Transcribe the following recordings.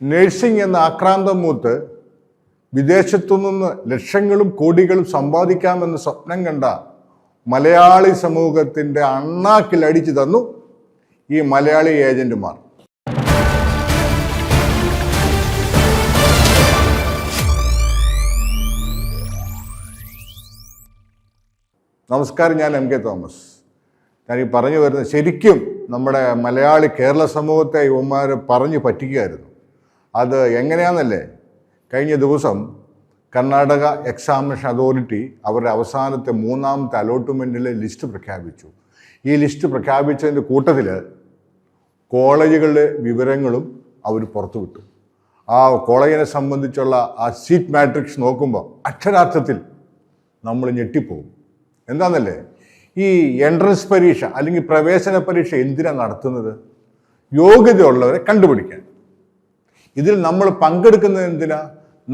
Nursing എന്ന ആക്രാന്തം മൂത്ത് വിദേശത്തുനിന്ന് ലക്ഷങ്ങളും കോടികളും സമ്പാദിക്കാമെന്ന് സ്വപ്നം കണ്ട മലയാളി സമൂഹത്തിൻ്റെ അണ്ണാക്കിൽ അടിച്ചു തന്നു ഈ മലയാളി ഏജന്റുമാർ. നമസ്കാരം, ഞാൻ എം കെ തോമസ്. ഞാൻ ഈ പറഞ്ഞു വരുന്നത് ശരിക്കും നമ്മുടെ മലയാളി കേരള സമൂഹത്തെ ഇവന്മാർ പറഞ്ഞു പറ്റിക്കുകയായിരുന്നു. അത് എങ്ങനെയാണെന്നല്ലേ, കഴിഞ്ഞ ദിവസം കർണാടക എക്സാമിനേഷൻ അതോറിറ്റി അവരുടെ അവസാനത്തെ മൂന്നാമത്തെ അലോട്ട്മെൻറ്റിലെ ലിസ്റ്റ് പ്രഖ്യാപിച്ചു. ഈ ലിസ്റ്റ് പ്രഖ്യാപിച്ചതിൻ്റെ കൂട്ടത്തിൽ കോളേജുകളുടെ വിവരങ്ങളും അവർ പുറത്തുവിട്ടു. ആ കോളേജിനെ സംബന്ധിച്ചുള്ള ആ സീറ്റ് മാട്രിക്സ് നോക്കുമ്പോൾ അക്ഷരാർത്ഥത്തിൽ നമ്മൾ ഞെട്ടിപ്പോകും. എന്താണെന്നല്ലേ, ഈ എൻട്രൻസ് പരീക്ഷ അല്ലെങ്കിൽ പ്രവേശന പരീക്ഷ എന്തിനാണ് നടത്തുന്നത്? യോഗ്യതയുള്ളവരെ കണ്ടുപിടിക്കാൻ. ഇതിൽ നമ്മൾ പങ്കെടുക്കുന്നത് എന്തിനാ?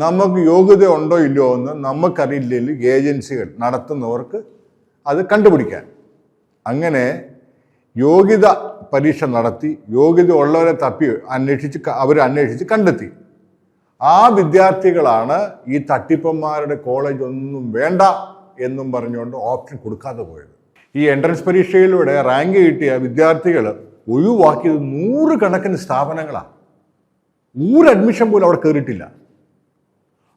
നമുക്ക് യോഗ്യത ഉണ്ടോ ഇല്ലയോ എന്ന് നമുക്കറിയില്ലെങ്കിൽ ഏജൻസികൾ നടത്തുന്നവർക്ക് അത് കണ്ടുപിടിക്കാൻ. അങ്ങനെ യോഗ്യത പരീക്ഷ നടത്തി യോഗ്യത ഉള്ളവരെ അന്വേഷിച്ച് കണ്ടെത്തി. ആ വിദ്യാർത്ഥികളാണ് ഈ തട്ടിപ്പന്മാരുടെ കോളേജ് ഒന്നും വേണ്ട എന്നും പറഞ്ഞുകൊണ്ട് ഓപ്ഷൻ കൊടുക്കാതെ പോയത്. ഈ എൻട്രൻസ് പരീക്ഷയിലൂടെ റാങ്ക് കിട്ടിയ വിദ്യാർത്ഥികൾ ഒഴിവാക്കിയത് 100 കണക്കിന് സ്ഥാപനങ്ങളാണ്. ഒരു അഡ്മിഷൻ പോലും അവിടെ കയറിയിട്ടില്ല.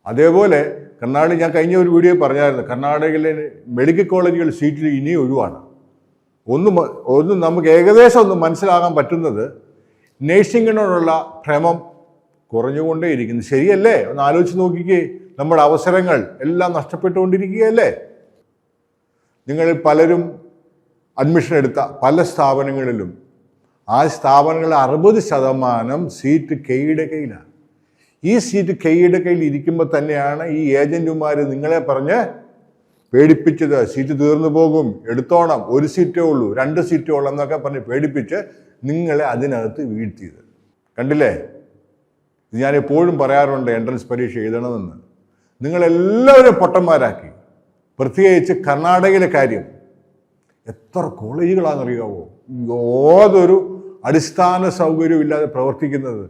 അതേപോലെ കർണാടക, ഞാൻ കഴിഞ്ഞ ഒരു വീഡിയോ പറഞ്ഞായിരുന്നു, കർണാടകയിലെ മെഡിക്കൽ കോളേജുകൾ സീറ്റിൽ ഇനിയും ഒഴിവാണ്. ഒന്ന് നമുക്ക് ഏകദേശം ഒന്ന് മനസ്സിലാകാൻ പറ്റുന്നത്, നേഴ്സിങ്ങിനോടുള്ള ഭ്രമം കുറഞ്ഞുകൊണ്ടേയിരിക്കുന്നു. ശരിയല്ലേ? ഒന്ന് ആലോചിച്ച് നോക്കിക്കേ. നമ്മുടെ അവസരങ്ങൾ എല്ലാം നഷ്ടപ്പെട്ടുകൊണ്ടിരിക്കുകയല്ലേ? നിങ്ങളിൽ പലരും അഡ്മിഷൻ എടുത്ത പല സ്ഥാപനങ്ങളിലും ആ സ്ഥാപനങ്ങളിൽ 60% സീറ്റ് കെയുടെ കയ്യിലാണ്. ഈ സീറ്റ് കെയുടെ കയ്യിൽ ഇരിക്കുമ്പോൾ തന്നെയാണ് ഈ ഏജന്റുമാർ നിങ്ങളെ പറഞ്ഞ് പേടിപ്പിച്ചത്. സീറ്റ് തീർന്നു പോകും, എടുത്തോണം, 1 സീറ്റേ ഉള്ളൂ, 2 സീറ്റേ ഉള്ളൂ എന്നൊക്കെ പറഞ്ഞ് പേടിപ്പിച്ച് നിങ്ങളെ അതിനകത്ത് വീഴ്ത്തിയത് കണ്ടില്ലേ? ഇത് ഞാൻ എപ്പോഴും പറയാറുണ്ട്, എൻട്രൻസ് പരീക്ഷ എഴുതണമെന്ന്. നിങ്ങളെല്ലാവരും പൊട്ടന്മാരാക്കി. പ്രത്യേകിച്ച് കർണാടകയിലെ കാര്യം, എത്ര കോളേജുകളാണെന്നറിയാവോ യാതൊരു അടിസ്ഥാന സൗകര്യവും ഇല്ലാതെ പ്രവർത്തിക്കുന്നത്.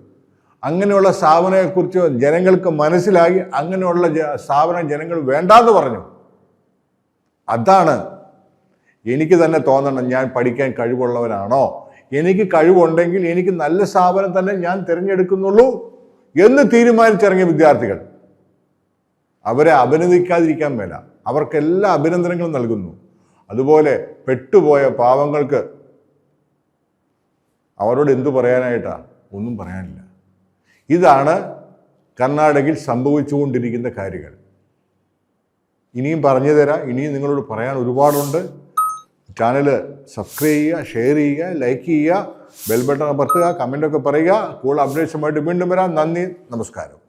അങ്ങനെയുള്ള സ്ഥാപനത്തെക്കുറിച്ച് ജനങ്ങൾക്ക് മനസ്സിലായി, അങ്ങനെയുള്ള സ്ഥാപനം ജനങ്ങൾ വേണ്ടാന്ന് പറഞ്ഞു. അതാണ് എനിക്ക് തന്നെ തോന്നണം, ഞാൻ പഠിക്കാൻ കഴിവുള്ളവനാണോ, എനിക്ക് കഴിവുണ്ടെങ്കിൽ എനിക്ക് നല്ല സ്ഥാപനം തന്നെ ഞാൻ തിരഞ്ഞെടുക്കുന്നുള്ളൂ എന്ന് തീരുമാനിച്ചിറങ്ങിയ വിദ്യാർത്ഥികൾ. അവരെ അഭിനന്ദിക്കാതിരിക്കാൻ മേല. അവർക്കെല്ലാ അഭിനന്ദനങ്ങളും നൽകുന്നു. അതുപോലെ പെട്ടുപോയ പാവങ്ങൾക്ക് അവരോട് എന്തു പറയാനായിട്ടാ? ഒന്നും പറയാനില്ല. ഇതാണ് കർണാടകയിൽ സംഭവിച്ചുകൊണ്ടിരിക്കുന്ന കാര്യങ്ങൾ. ഇനിയും പറഞ്ഞു തരാം, ഇനിയും നിങ്ങളോട് പറയാൻ ഒരുപാടുണ്ട്. ചാനൽ സബ്സ്ക്രൈബ് ചെയ്യുക, ഷെയർ ചെയ്യുക, ലൈക്ക് ചെയ്യുക, ബെൽ ബട്ടൺ അമർത്തുക, കമൻ്റൊക്കെ പറയുക. കൂടുതൽ അപ്ഡേറ്റ്സുമായിട്ട് വീണ്ടും വരാം. നന്ദി, നമസ്കാരം.